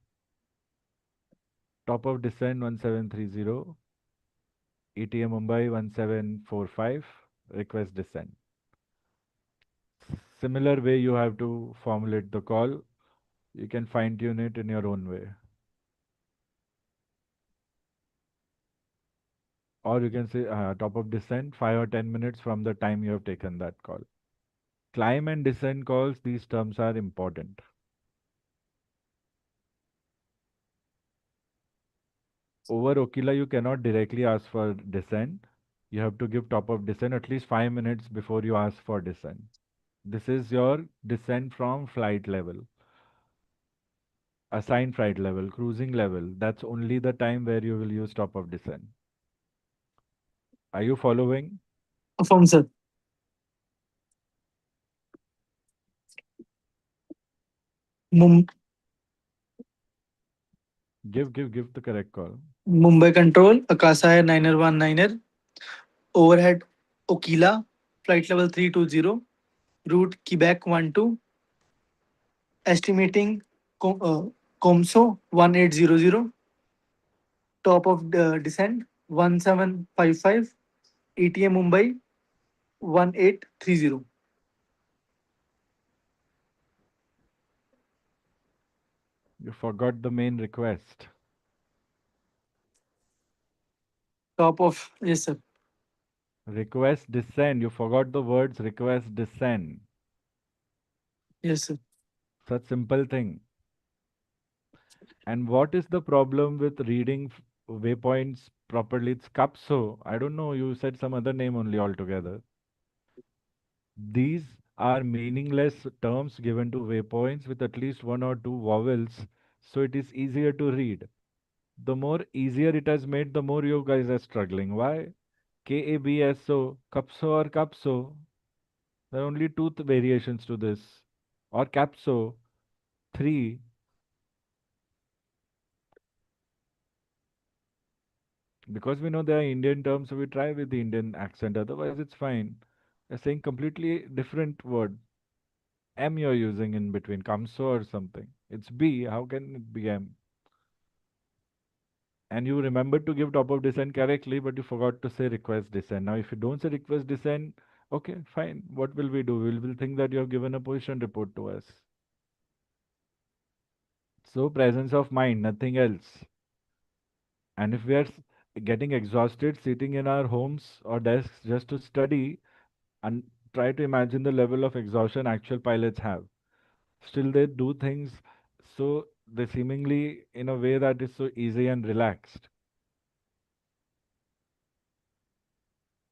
top of descent 1730, ETA Mumbai 1745, request descent. Similar way you have to formulate the call. You can fine tune it in your own way. Or you can say top of descent 5 or 10 minutes from the time you have taken that call. Climb and descent calls, these terms are important. Over Okila, you cannot directly ask for descent. You have to give top of descent at least 5 minutes before you ask for descent. This is your descent from flight level, assigned flight level, cruising level. That's only the time where you will use top of descent. Are you following? Affirm, sir. Mum- Give the correct call. Mumbai Control, Akasa Air 919er, overhead Okila, flight level 320, route Quebec 12, estimating Comso 1800, top of descent 1755, ETA Mumbai 1830. You forgot the main request. Top of, yes, sir. Request descend. You forgot the words request descend. Yes, sir. Such simple thing. And what is the problem with reading waypoints properly? It's Capso. I don't know. You said some other name only altogether. These are meaningless terms given to waypoints with at least one or two vowels, so it is easier to read. The more easier it has made, the more you guys are struggling. Why? KABSO, Capso or Capso. There are only two variations to this. Or Capso, three. Because we know they are Indian terms, so we try with the Indian accent. Otherwise, it's fine. They're saying completely different word. M you're using in between, Kamso or something. It's B. How can it be M? And you remembered to give top of descent correctly, but you forgot to say request descent. Now, if you don't say request descent, okay, fine. What will we do? We'll think that you have given a position report to us. So, presence of mind, nothing else. And if we are getting exhausted sitting in our homes or desks just to study, and try to imagine the level of exhaustion actual pilots have. Still, they do things so they seemingly in a way that is so easy and relaxed.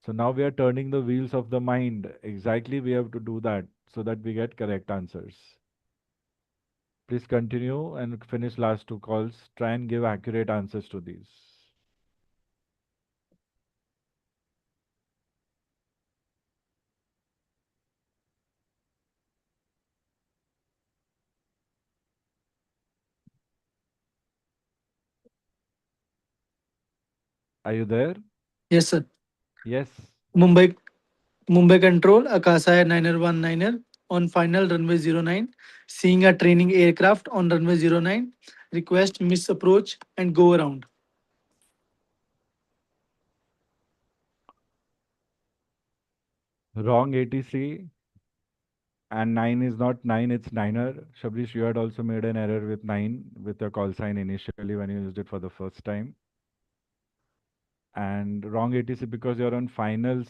So now we are turning the wheels of the mind. Exactly, we have to do that so that we get correct answers. Please continue and finish last two calls. Try and give accurate answers to these. Are you there? Yes, sir. Yes. Mumbai Mumbai Control, Akasa Air 919er on final runway 09, seeing a training aircraft on runway 09, request miss approach and go around. Wrong ATC. And 9 is not 9, it's niner. Shabrish, you had also made an error with 9 with your call sign initially when you used it for the first time. And wrong ATC because you're on finals.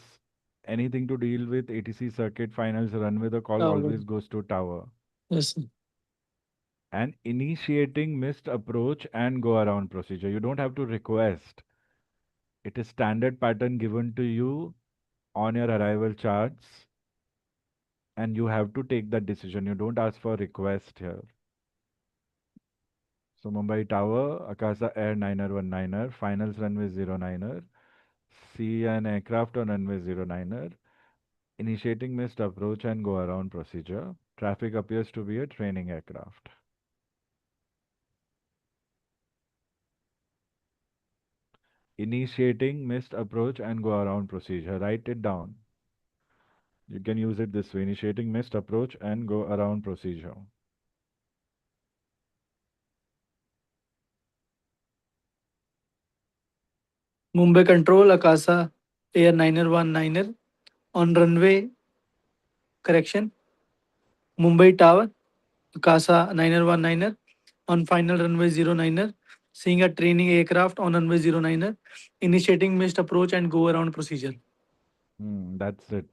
Anything to deal with ATC circuit finals run with a call Tower. always goes to tower. Yes, sir. And initiating missed approach and go around procedure. You don't have to request. It is standard pattern given to you on your arrival charts, and you have to take that decision. You don't ask for request here. So Mumbai Tower, Akasa Air 919er, finals runway 09er, see an aircraft on runway 09er, initiating missed approach and go around procedure. Traffic appears to be a training aircraft. Initiating missed approach and go around procedure. Write it down. You can use it this way, initiating missed approach and go around procedure. Mumbai Control, Akasa Air 919er on runway correction. Mumbai Tower, Akasa 919er on final runway 09er, seeing a training aircraft on runway 09er, initiating missed approach and go around procedure. That's it.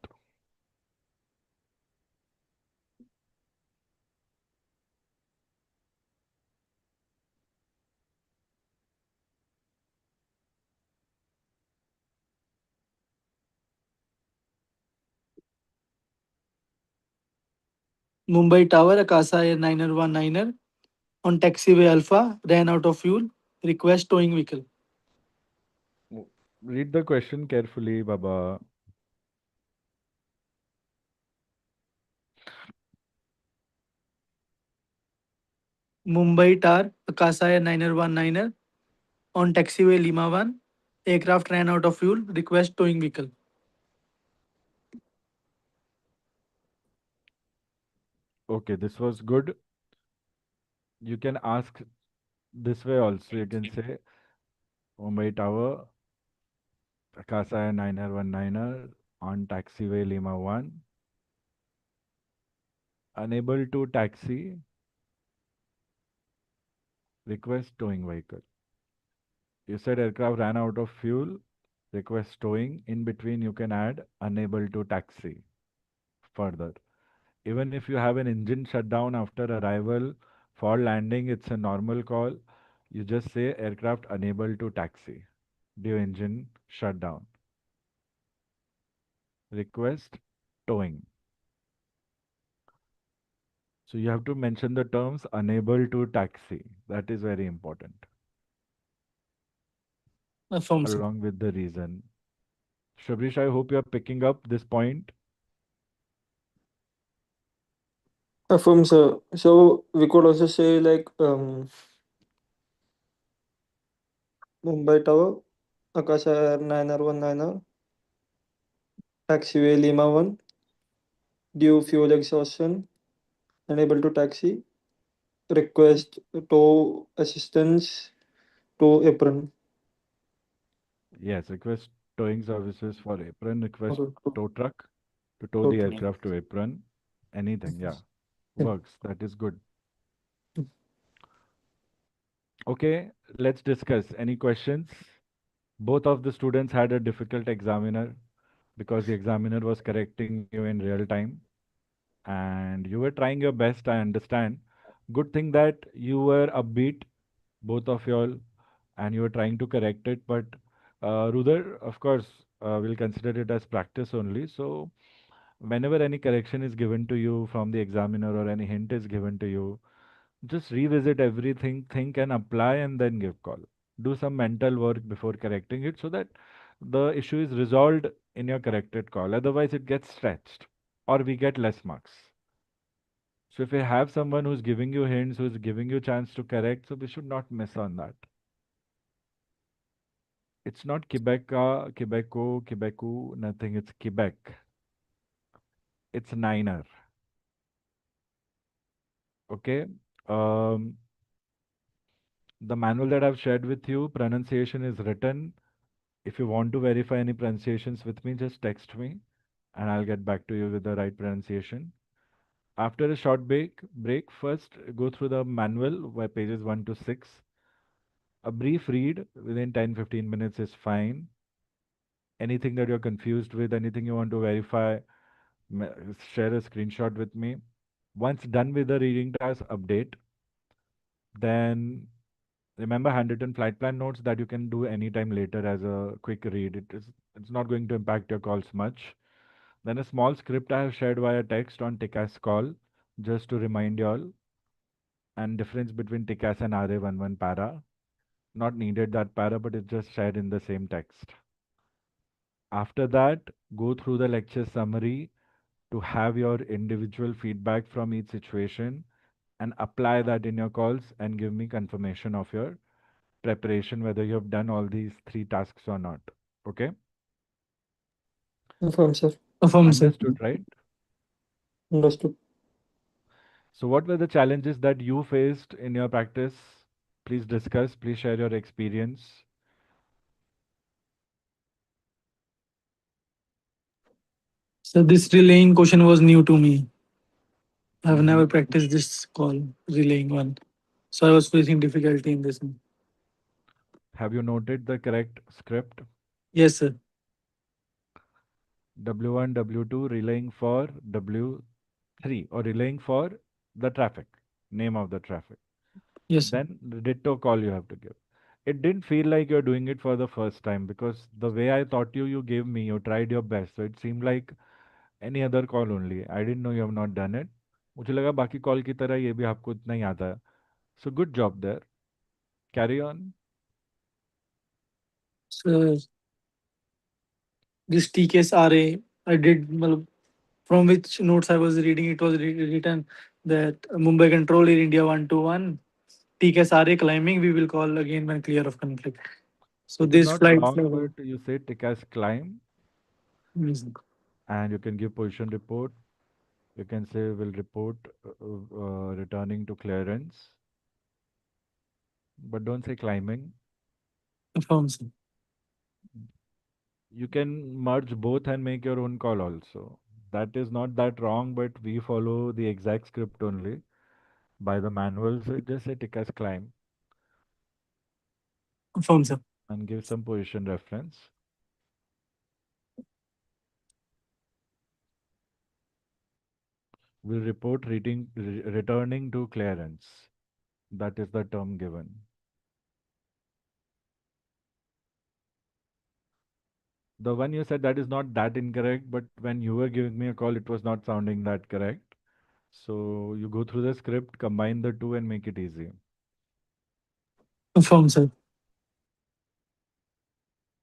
Mumbai Tower, Akasa Air 919er on taxiway Alpha, ran out of fuel, request towing vehicle. Read the question carefully, Baba. Mumbai Tower, Akasa Air 919er on taxiway Lima 1, aircraft ran out of fuel, request towing vehicle. Okay, this was good. You can ask this way also. You can say Mumbai Tower, Akasa 919er on taxiway Lima 1, unable to taxi, request towing vehicle. You said aircraft ran out of fuel, request towing. In between, you can add unable to taxi further. Even if you have an engine shutdown after arrival for landing, it's a normal call. You just say aircraft unable to taxi due engine shutdown. Request towing. So you have to mention the terms unable to taxi. That is very important, Affirm, sir. along with the reason. Shabrish, I hope you are picking up this point. Affirm, sir. So we could also say like Mumbai Tower Akasha Air 9R19er, taxiway Lima 1, due fuel exhaustion, unable to taxi, request tow assistance to apron. Yes, request towing services for apron, request Okay, tow truck to tow tow the truck. aircraft to apron. Anything, yeah. Works. That is good. Okay, let's discuss. Any questions? Both of the students had a difficult examiner because the examiner was correcting you in real time and you were trying your best. I understand. Good thing that you were upbeat, both of y'all, and you were trying to correct it. But Rudar, of course, we'll consider it as practice only. So whenever any correction is given to you from the examiner or any hint is given to you, just revisit everything, think and apply, and then give call. Do some mental work before correcting it so that the issue is resolved in your corrected call. Otherwise, it gets stretched or we get less marks. So if you have someone who's giving you hints, who's giving you chance to correct, so we should not miss on that. It's not Quebeca, Quebeco, Quebecu, nothing. It's Quebec. It's Niner. Okay. Um, the manual that I've shared with you, pronunciation is written. If you want to verify any pronunciations with me, just text me and I'll get back to you with the right pronunciation. After a short break, first go through the manual where pages 1 to 6. A brief read within 10-15 minutes is fine. Anything that you're confused with, anything you want to verify, share a screenshot with me. Once done with the reading task, update. Then remember handwritten flight plan notes that you can do anytime later as a quick read. It's not going to impact your calls much. Then a small script I have shared via text on TICAS call, just to remind you all, and difference between TICAS and RA11 para. Not needed that para, but it's just shared in the same text. After that, go through the lecture summary to have your individual feedback from each situation and apply that in your calls and give me confirmation of your preparation, whether you have done all these three tasks or not. Okay? Confirm, sir. Affirm, sir. Understood, right? Understood. So, what were the challenges that you faced in your practice? Please discuss, please share your experience. So this relaying question was new to me. I've Hmm. never practiced this call, relaying one. So I was facing difficulty in this one. Have you noted the correct script? Yes, sir. W1, W2 relaying for W3 or relaying for the traffic, name of the traffic. Yes, sir. Then the ditto call you have to give. It didn't feel like you're doing it for the first time because the way I thought you gave me, you tried your best. So it seemed like any other call only. I didn't know you have not done it. मुझे लगा बाकी call की तरह ये भी आपको इतना ही आता है. So good job there. Carry on. So this TKS RA, I did, well, from which notes I was reading, it was written that Mumbai Control Air India 121, TKS RA climbing, we will call again when clear of conflict. So It is this not flight, wrong, but you say take as climb yes, and you can give position report. You can say will report returning to clearance, but don't say climbing. affirms. You can merge both and make your own call also. That is not that wrong, but we follow the exact script only by the manual. So just say take as climb Affirms. and give some position reference. Will report returning to clearance. That is the term given. The one you said that is not that incorrect, but when you were giving me a call, it was not sounding that correct. So you go through the script, combine the two, and make it easy. Affirms.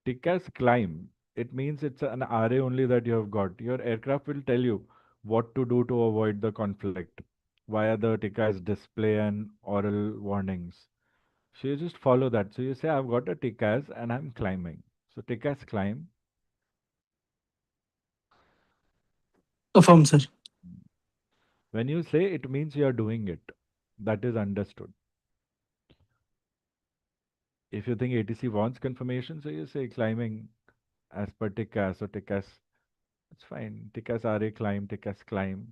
TICAS climb. It means it's an array only that you have got. Your aircraft will tell you what to do to avoid the conflict via the TICAS display and oral warnings. So you just follow that. So you say, I've got a TICAS and I'm climbing. So take as climb. Affirm, sir. When you say it means you are doing it. That is understood. If you think ATC wants confirmation, so you say climbing as per TICAS or TICAS. It's fine. TICAS RA climb, TICAS climb.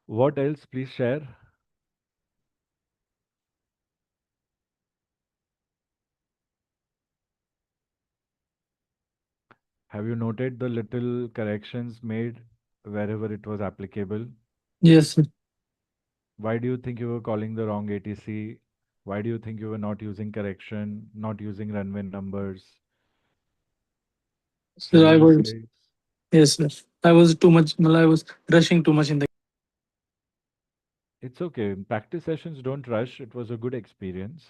What else? Please share. Have you noted the little corrections made wherever it was applicable? Yes, sir. Why do you think you were calling the wrong ATC? Why do you think you were not using correction, not using runway numbers, Sir, I release was. dates? Yes, sir. I was too much. Well, I was rushing too much in the. It's okay. Practice sessions don't rush. It was a good experience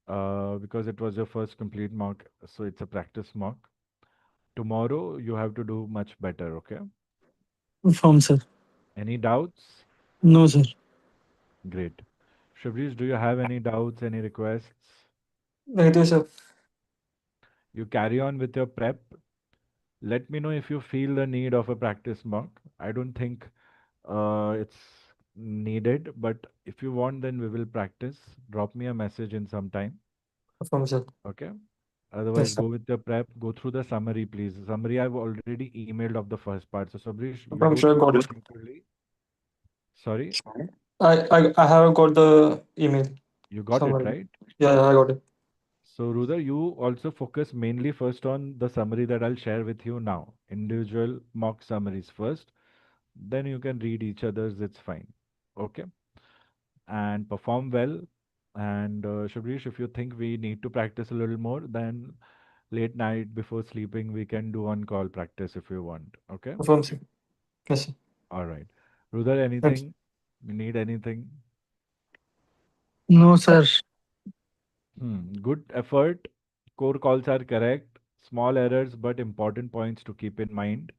because it was your first complete mock. So it's a practice mock. Tomorrow you have to do much better. Okay. Affirm, sir. Any doubts? No, sir. Great. Shabrish, do you have any doubts, any requests? Negative, sir. You carry on with your prep. Let me know if you feel the need of a practice mock. I don't think it's needed, but if you want, then we will practice. Drop me a message in some time. Affirm, sir. Okay. Otherwise, Yes, sir. go with your prep. Go through the summary, please. Summary I've already emailed of the first part. So, Sabrish, you Affirm, go sir. through Got it it. properly. Sorry, I have got the email. you got it Summary. right. Yeah, I got it. So, Rudar, you also focus mainly first on the summary that I'll share with you now. Individual mock summaries first. Then you can read each other's. It's fine. Okay. And perform well. And Shabrish, if you think we need to practice a little more, then late night before sleeping, we can do on call practice if you want. Okay. Affirm, sir. Yes, sir. All right. Rudar, Thanks. anything? You need anything? No, sir. Good effort. Core calls are correct. Small errors, but important points to keep in mind.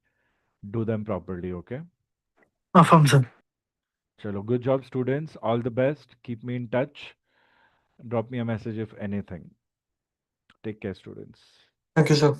Do them properly, okay? Affirm, sir. Chalo, good job, students. All the best. Keep me in touch. Drop me a message if anything. Take care, students. Thank you, sir.